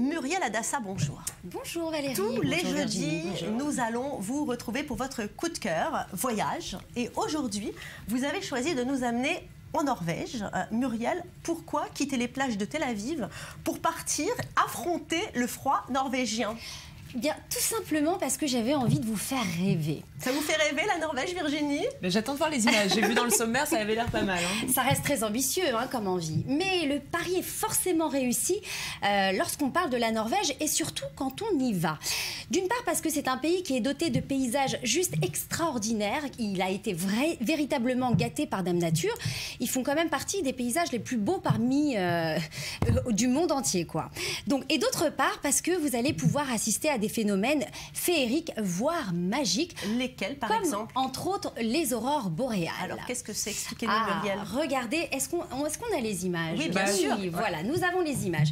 Muriel Adassa, bonjour. Bonjour Valérie. Tous les jeudis, nous allons vous retrouver pour votre coup de cœur, voyage. Et aujourd'hui, vous avez choisi de nous amener en Norvège. Muriel, pourquoi quitter les plages de Tel Aviv pour partir affronter le froid norvégien? Bien, tout simplement parce que j'avais envie de vous faire rêver. Ça vous fait rêver la Norvège, Virginie? J'attends de voir les images. J'ai vu dans le sommaire, ça avait l'air pas mal. Ça reste très ambitieux comme envie. Mais le pari est forcément réussi lorsqu'on parle de la Norvège et surtout quand on y va. D'une part parce que c'est un pays qui est doté de paysages juste extraordinaires. Il a été véritablement gâté par Dame Nature. Ils font quand même partie des paysages les plus beaux parmi du monde entier, quoi. Donc, et d'autre part parce que vous allez pouvoir assister à des phénomènes féeriques, voire magiques. Lesquels, par exemple? Entre autres, les aurores boréales. Alors, qu'est-ce que c'est? Expliquez-nous, Muriel. Regardez, est-ce qu'on a les images? Oui, bien sûr. Voilà, nous avons les images.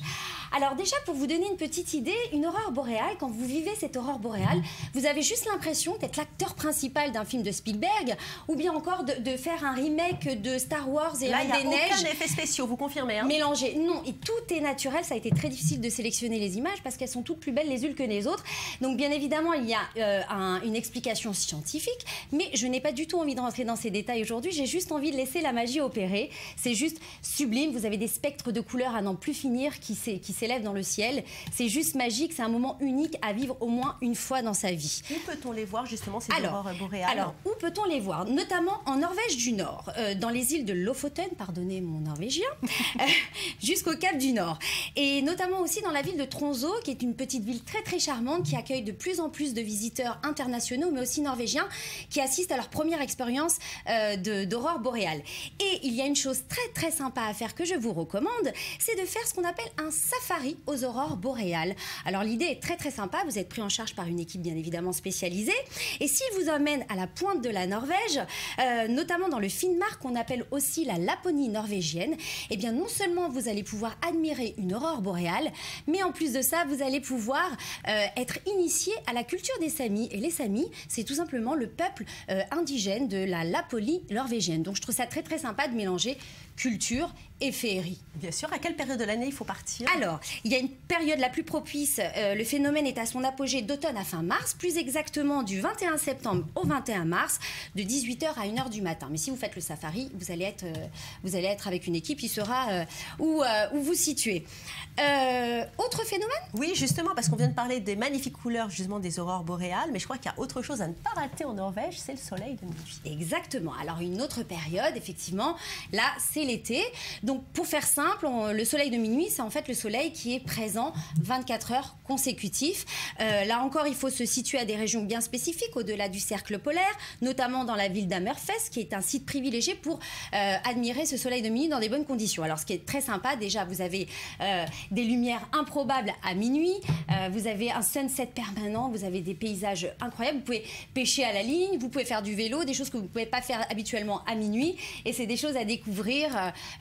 Alors déjà, pour vous donner une petite idée, une aurore boréale, quand vous vivez cette aurore boréale, vous avez juste l'impression d'être l'acteur principal d'un film de Spielberg, ou bien encore de faire un remake de Star Wars et Là, Reine des Neiges. Là, il n'y a aucun effet spéciaux, vous confirmez, mélangé. Non, et tout est naturel. Ça a été très difficile de sélectionner les images parce qu'elles sont toutes plus belles les unes que les autres. Donc bien évidemment, il y a une explication scientifique, mais je n'ai pas du tout envie de rentrer dans ces détails aujourd'hui. J'ai juste envie de laisser la magie opérer. C'est juste sublime. Vous avez des spectres de couleurs à n'en plus finir qui s'élèvent dans le ciel. C'est juste magique. C'est un moment unique à vivre au moins une fois dans sa vie. Où peut-on les voir justement, ces aurores boréales? Alors, où peut-on les voir? Notamment en Norvège du Nord, dans les îles de Lofoten, pardonnez mon norvégien, jusqu'au Cap du Nord. Et notamment aussi dans la ville de Tromsø, qui est une petite ville très très charmante, qui accueille de plus en plus de visiteurs internationaux, mais aussi norvégiens, qui assistent à leur première expérience d'aurore boréale. Et il y a une chose très très sympa à faire que je vous recommande, c'est de faire ce qu'on appelle un safari aux aurores boréales. Alors l'idée est très très sympa, vous êtes pris en charge par une équipe bien évidemment spécialisée, et s'il vous emmène à la pointe de la Norvège, notamment dans le Finnmark, qu'on appelle aussi la Laponie norvégienne, eh bien non seulement vous allez pouvoir admirer une aurore boréale, mais en plus de ça, vous allez pouvoir être initié à la culture des Samis. Et les Samis, c'est tout simplement le peuple indigène de la Laponie norvégienne. Donc je trouve ça très très sympa de mélanger culture et féerie. Bien sûr. À quelle période de l'année il faut partir? Alors, il y a une période la plus propice. Le phénomène est à son apogée d'automne à fin mars, plus exactement du 21 septembre au 21 mars, de 18 h à 1 h du matin. Mais si vous faites le safari, vous allez être avec une équipe qui saura où vous situez. Autre phénomène? Oui, justement, parce qu'on vient de parler des magnifiques couleurs justement des aurores boréales, mais je crois qu'il y a autre chose à ne pas rater en Norvège, c'est le soleil de minuit. Exactement. Alors une autre période, effectivement, là c'est l'été. Donc pour faire simple, le soleil de minuit, c'est en fait le soleil qui est présent 24 heures consécutifs. Là encore, il faut se situer à des régions bien spécifiques, au-delà du cercle polaire, notamment dans la ville d'Hammerfest, qui est un site privilégié pour admirer ce soleil de minuit dans des bonnes conditions. Alors ce qui est très sympa, déjà, vous avez des lumières improbables à minuit, vous avez un sunset permanent, vous avez des paysages incroyables, vous pouvez pêcher à la ligne, vous pouvez faire du vélo, des choses que vous ne pouvez pas faire habituellement à minuit, et c'est des choses à découvrir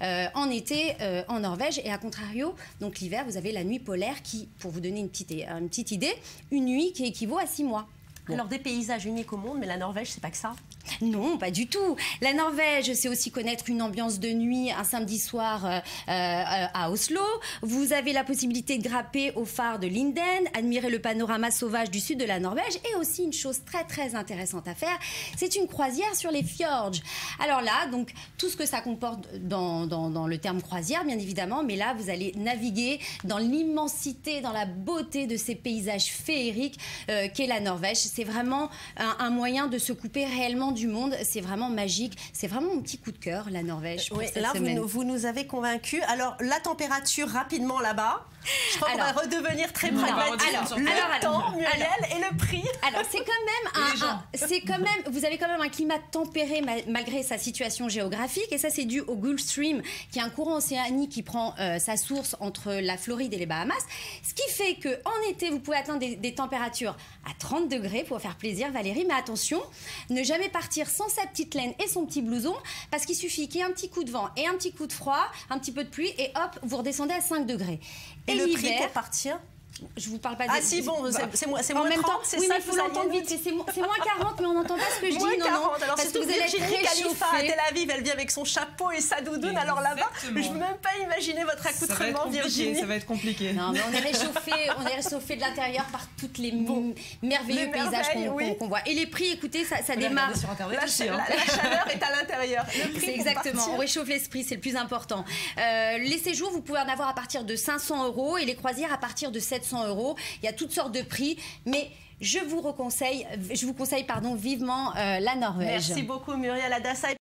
en été en Norvège. Et à contrario, donc l'hiver, vous avez la nuit polaire qui, pour vous donner une petite idée, une nuit qui équivaut à 6 mois. Bon. Alors des paysages uniques au monde, mais la Norvège, c'est pas que ça? Non, pas du tout. La Norvège, c'est aussi connaître une ambiance de nuit un samedi soir à Oslo. Vous avez la possibilité de grimper au phare de Linden, admirer le panorama sauvage du sud de la Norvège, et aussi une chose très très intéressante à faire, c'est une croisière sur les fjords. Alors là, donc tout ce que ça comporte dans le terme croisière, bien évidemment, mais là vous allez naviguer dans l'immensité, dans la beauté de ces paysages féeriques qu'est la Norvège. C'est vraiment un moyen de se couper réellement du monde. C'est vraiment magique. C'est vraiment mon petit coup de cœur, la Norvège. Oui, là, vous nous avez convaincus. Alors, la température rapidement là-bas. Je crois qu'on va redevenir très pragmatique. Le temps, Muriel, et le prix. Alors, c'est quand même vous avez quand même un climat tempéré malgré sa situation géographique. Et ça, c'est dû au Gulf Stream, qui est un courant océanique qui prend sa source entre la Floride et les Bahamas. Ce qui fait qu'en été, vous pouvez atteindre des températures à 30 degrés pour faire plaisir, Valérie. Mais attention, ne jamais partir sans sa petite laine et son petit blouson, parce qu'il suffit qu'il y ait un petit coup de vent et un petit coup de froid, un petit peu de pluie, et hop, vous redescendez à 5 degrés. Et le prix pour partir? Je vous parle pas de... Ah si, bon, c'est moins 30, c'est oui, ça. Mais il faut l'entendre vite, c'est moins 40, mais on n'entend pas ce que je dis. Moins 40, alors parce que vous allez être Virginie Khalifa à réchauffé. Tel Aviv, elle vient avec son chapeau et sa doudoune, alors là-bas, je ne veux même pas imaginer votre accoutrement, Virginie. Ça va être compliqué. Non, mais on est réchauffé de l'intérieur par toutes les merveilleux paysages qu'on voit. Et les prix, écoutez, ça démarre. Sur Internet aussi, La chaleur est à l'intérieur. C'est exactement, on réchauffe l'esprit, c'est le plus important. Les séjours, vous pouvez en avoir à partir de 500 € et les croisières à partir de 700 €. Il y a toutes sortes de prix, mais je vous conseille vivement la Norvège. Merci beaucoup Muriel Hadassa.